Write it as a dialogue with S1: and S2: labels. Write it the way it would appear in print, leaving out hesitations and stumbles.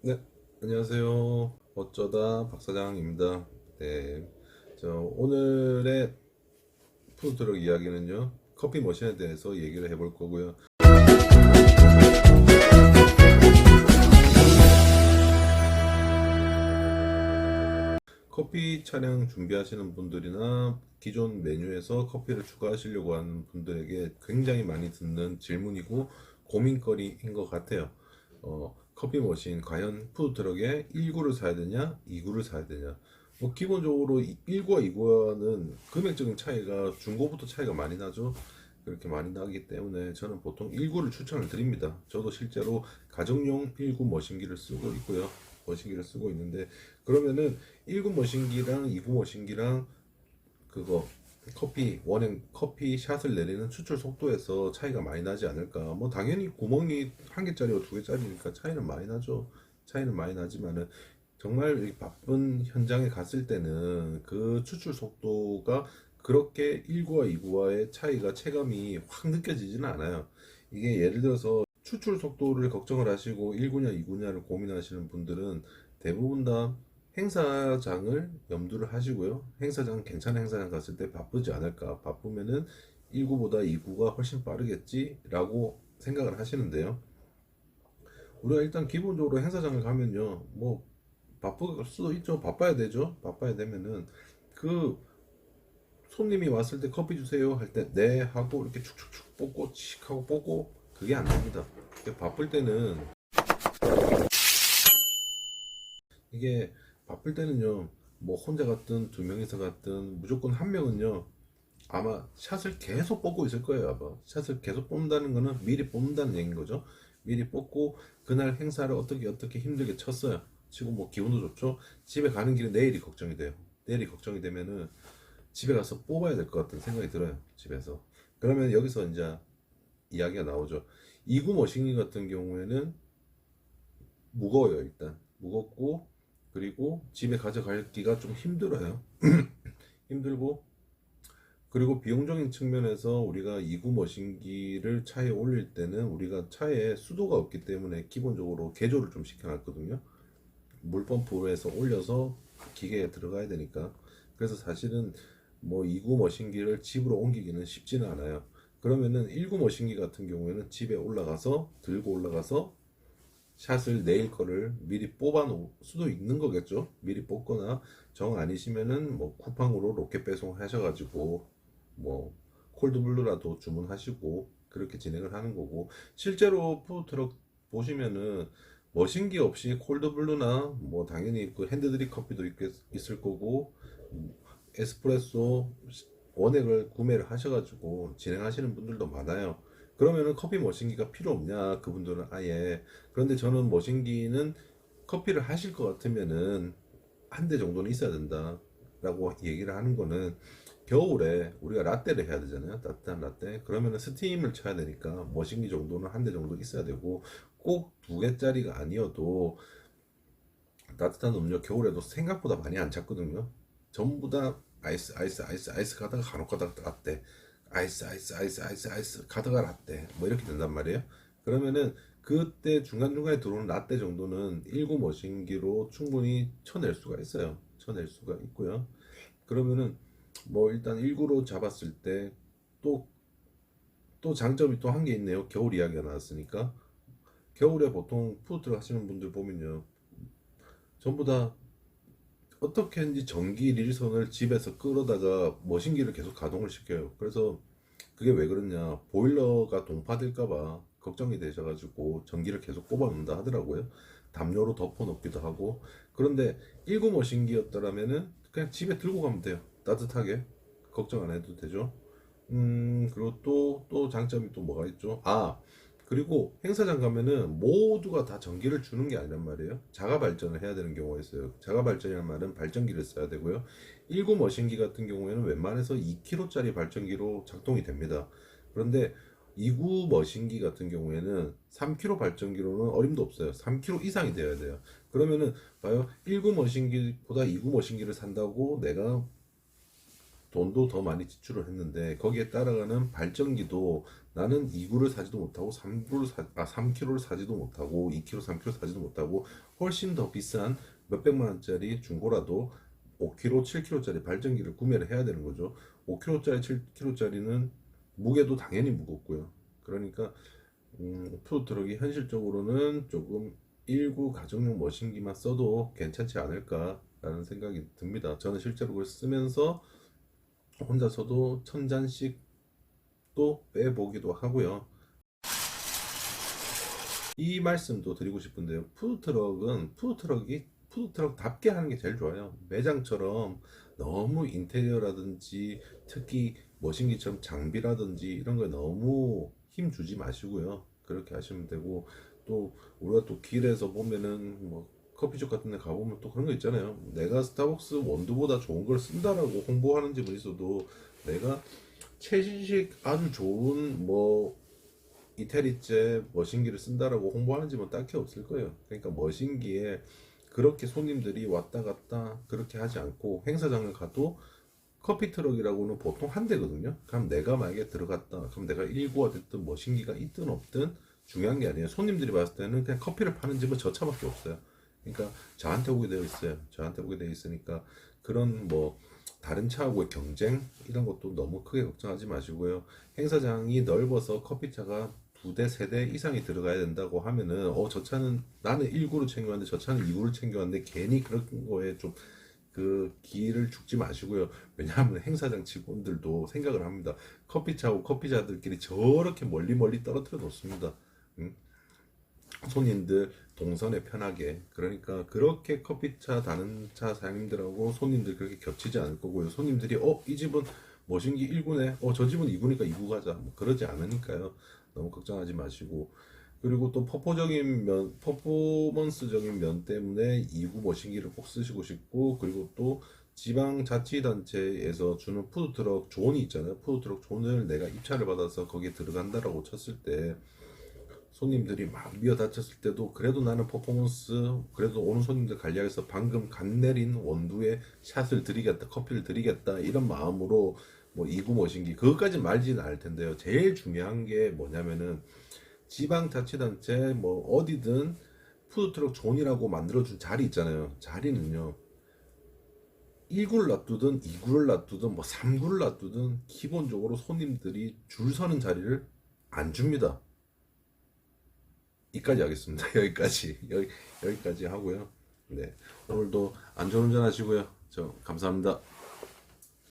S1: 네, 안녕하세요. 어쩌다 박사장입니다. 네, 오늘의 푸드트럭 이야기는요, 커피 머신에 대해서 얘기를 해볼 거고요. 커피 차량 준비하시는 분들이나 기존 메뉴에서 커피를 추가하시려고 하는 분들에게 굉장히 많이 듣는 질문이고 고민거리인 것 같아요. 커피 머신 과연 푸드트럭에 1구를 사야 되냐, 2구를 사야 되냐. 뭐 기본적으로 1구와 2구와는 금액적인 차이가 중고부터 차이가 많이 나죠. 그렇게 많이 나기 때문에 저는 보통 1구를 추천을 드립니다. 저도 실제로 가정용 1구 머신기를 쓰고 있고요. 머신기를 쓰고 있는데 그러면은 1구 머신기랑 2구 머신기랑 그거 커피 원행 커피 샷을 내리는 추출 속도에서 차이가 많이 나지 않을까. 뭐 당연히 구멍이 한 개짜리와 두 개짜리니까 차이는 많이 나죠. 차이는 많이 나지만은 정말 이 바쁜 현장에 갔을 때는 그 추출 속도가 그렇게 1구와 2구와의 차이가 체감이 확 느껴지지는 않아요. 이게 예를 들어서 추출 속도를 걱정을 하시고 1구냐 2구냐를 고민하시는 분들은 대부분 다 행사장을 염두를 하시고요. 행사장 괜찮은 행사장 갔을 때 바쁘지 않을까. 바쁘면은 1구보다 2구가 훨씬 빠르겠지라고 생각을 하시는데요. 우리가 일단 기본적으로 행사장을 가면요. 뭐 바쁠 수도 있죠. 바빠야 되죠. 바빠야 되면은 그 손님이 왔을 때 커피 주세요 할 때 네 하고 이렇게 축축축 뽑고 칙 하고 뽑고 그게 안 됩니다. 바쁠 때는 이게 바쁠 때는요. 뭐 혼자 갔든 두 명이서 갔든 무조건 한 명은요. 아마 샷을 계속 뽑고 있을 거예요. 아마 샷을 계속 뽑는다는 거는 미리 뽑는다는 얘기인 거죠. 미리 뽑고 그날 행사를 어떻게 힘들게 쳤어요. 치고 뭐 기분도 좋죠. 집에 가는 길에 내일이 걱정이 돼요. 내일이 걱정이 되면은 집에 가서 뽑아야 될 것 같은 생각이 들어요. 집에서. 그러면 여기서 이제 이야기가 나오죠. 이구 머신기 같은 경우에는 무거워요. 일단 무겁고 그리고 집에 가져가기가 좀 힘들어요. 힘들고 그리고 비용적인 측면에서 우리가 2구 머신기를 차에 올릴 때는 우리가 차에 수도가 없기 때문에 기본적으로 개조를 좀 시켜놨거든요. 물펌프에서 올려서 기계에 들어가야 되니까. 그래서 사실은 뭐 2구 머신기를 집으로 옮기기는 쉽지는 않아요. 그러면은 1구 머신기 같은 경우에는 집에 올라가서 들고 올라가서 샷을 내일 거를 미리 뽑아 놓을 수도 있는 거겠죠. 미리 뽑거나 정 아니시면은 뭐 쿠팡으로 로켓 배송 하셔가지고 뭐 콜드블루라도 주문하시고 그렇게 진행을 하는 거고 실제로 푸드트럭 보시면은 머신기 없이 콜드블루나 뭐 당연히 그 핸드드립 커피도 있을 거고 에스프레소 원액을 구매를 하셔가지고 진행하시는 분들도 많아요. 그러면은 커피 머신기가 필요 없냐? 그분들은 아예. 그런데 저는 머신기는 커피를 하실 것 같으면은 한 대 정도는 있어야 된다라고 얘기를 하는 거는 겨울에 우리가 라떼를 해야 되잖아요. 따뜻한 라떼. 그러면은 스팀을 쳐야 되니까 머신기 정도는 한 대 정도 있어야 되고 꼭 두 개짜리가 아니어도 따뜻한 음료 겨울에도 생각보다 많이 안 찾거든요. 전부 다 아이스 아이스 아이스 아이스 가다가 간혹 가다가 라떼 아이스 아이스 아이스 아이스 아이스 가다가 라떼 뭐 이렇게 된단 말이에요. 그러면은 그때 중간중간에 들어오는 라떼 정도는 1구 머신기로 충분히 쳐낼 수가 있어요. 쳐낼 수가 있고요. 그러면은 뭐 일단 1구로 잡았을 때 또 장점이 또 한 게 있네요. 겨울 이야기가 나왔으니까 겨울에 보통 푸드트럭 하시는 분들 보면요. 전부 다 어떻게든지 전기 릴선을 집에서 끌어다가 머신기를 계속 가동을 시켜요. 그래서 그게 왜 그러냐, 보일러가 동파될까봐 걱정이 되셔가지고 전기를 계속 꼽아놓는다 하더라고요. 담요로 덮어 놓기도 하고. 그런데 1구 머신기였더라면은 그냥 집에 들고 가면 돼요. 따뜻하게 걱정 안 해도 되죠. 그리고 또 장점이 또 뭐가 있죠? 그리고 행사장 가면은 모두가 다 전기를 주는 게 아니란 말이에요. 자가 발전을 해야 되는 경우가 있어요. 자가 발전이란 말은 발전기를 써야 되고요. 1구 머신기 같은 경우에는 웬만해서 2kg짜리 발전기로 작동이 됩니다. 그런데 2구 머신기 같은 경우에는 3kg 발전기로는 어림도 없어요. 3kg 이상이 되어야 돼요. 그러면은 봐요. 1구 머신기보다 2구 머신기를 산다고 내가 돈도 더 많이 지출을 했는데 거기에 따라가는 발전기도 나는 2구를 사지도 못하고 3kg를 사지도 못하고 2kg, 3kg 사지도 못하고 훨씬 더 비싼 몇백만 원짜리 중고라도 5kg, 7kg짜리 발전기를 구매를 해야 되는 거죠. 5kg짜리, 7kg짜리는 무게도 당연히 무겁고요. 그러니까 푸드트럭이 현실적으로는 조금 1구 가정용 머신기만 써도 괜찮지 않을까라는 생각이 듭니다. 저는 실제로 그걸 쓰면서 혼자서도 1000잔씩 또 빼보기도 하고요. 이 말씀도 드리고 싶은데요. 푸드트럭은 푸드트럭답게 하는 게 제일 좋아요. 매장처럼 너무 인테리어라든지 특히 머신기처럼 장비라든지 이런 거에 너무 힘 주지 마시고요. 그렇게 하시면 되고, 또 우리가 또 길에서 보면은 뭐 커피숍 같은 데 가보면 또 그런 거 있잖아요. 내가 스타벅스 원두보다 좋은 걸 쓴다라고 홍보하는 집은 있어도 내가 최신식 아주 좋은 뭐 이태리제 머신기를 쓴다라고 홍보하는 집은 딱히 없을 거예요. 그러니까 머신기에 그렇게 손님들이 왔다 갔다 그렇게 하지 않고 행사장을 가도 커피 트럭이라고는 보통 한 대거든요. 그럼 내가 만약에 들어갔다, 그럼 내가 1구가 됐든 머신기가 있든 없든 중요한 게 아니에요. 손님들이 봤을 때는 그냥 커피를 파는 집은 저 차밖에 없어요. 그러니까 저한테 오게 되어 있어요. 저한테 오게 되어 있으니까 그런 뭐 다른 차하고의 경쟁 이런 것도 너무 크게 걱정하지 마시고요. 행사장이 넓어서 커피차가 두 대, 세 대 이상이 들어가야 된다고 하면은 저 차는 나는 1구를 챙겨왔는데 저 차는 2구를 챙겨왔는데 괜히 그런 거에 좀 그 기회를 죽지 마시고요. 왜냐하면 행사장 직원들도 생각을 합니다. 커피차하고 커피차들끼리 저렇게 멀리 멀리 떨어뜨려 놓습니다. 응? 손님들 동선에 편하게. 그러니까 그렇게 커피차 다른 차 사장님들하고 손님들 그렇게 겹치지 않을 거고요. 손님들이 이 집은 머신기 1구네, 저 집은 2구니까 2구 가자, 뭐 그러지 않으니까요. 너무 걱정하지 마시고, 그리고 또 퍼포먼스적인 면 때문에 2구 머신기를 꼭 쓰시고 싶고, 그리고 또 지방자치단체에서 주는 푸드트럭 존이 있잖아요. 푸드트럭 존을 내가 입찰을 받아서 거기에 들어간다라고 쳤을 때 손님들이 막 미어 다쳤을 때도 그래도 나는 퍼포먼스, 그래도 오는 손님들 관리해서 방금 간 내린 원두에 샷을 드리겠다, 커피를 드리겠다 이런 마음으로 뭐 2구 머신기 그것까지 말지는 않을 텐데요. 제일 중요한 게 뭐냐면은 지방자치단체 뭐 어디든 푸드트럭 존이라고 만들어준 자리 있잖아요. 자리는요, 1구를 놔두든 2구를 놔두든 뭐 3구를 놔두든 기본적으로 손님들이 줄 서는 자리를 안 줍니다. 이까지 하겠습니다. 여기까지 하고요. 네, 오늘도 안전운전 하시고요. 저 감사합니다.